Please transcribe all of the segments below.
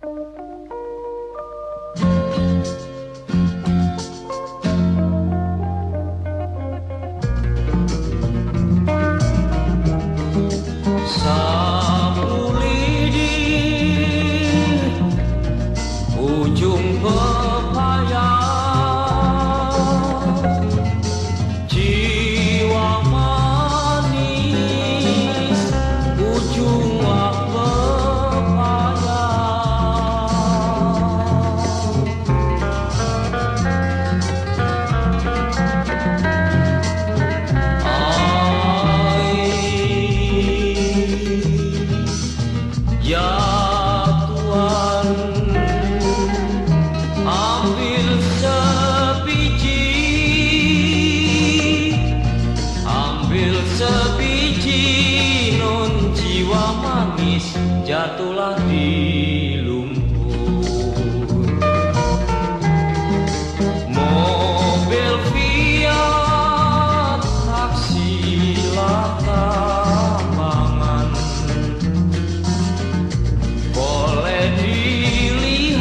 Sapu lidi ujung pepaya, jiwa manis ujung wak pepaya. Ya Tuhan, ambil sebiji non jiwa manis jatuhlah di lumpur. Mobil Fiat, taksi latambangan, boleh dilihat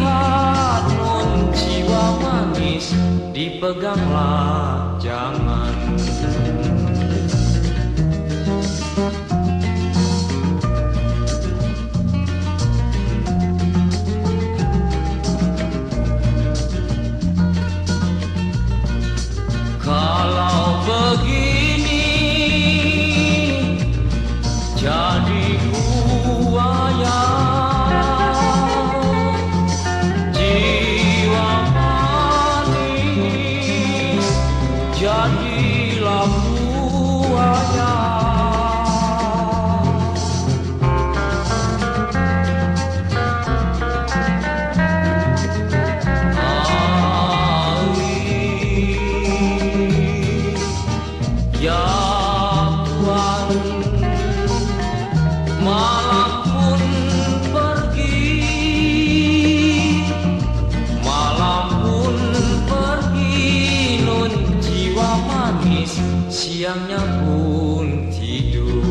non jiwa manis, dipeganglah jangan. Kalau begini jadi buaya, jiwa manis jadilah buaya. Ya Tuhan, malam pun pergi, nun jiwa manis siangnya pun tidur.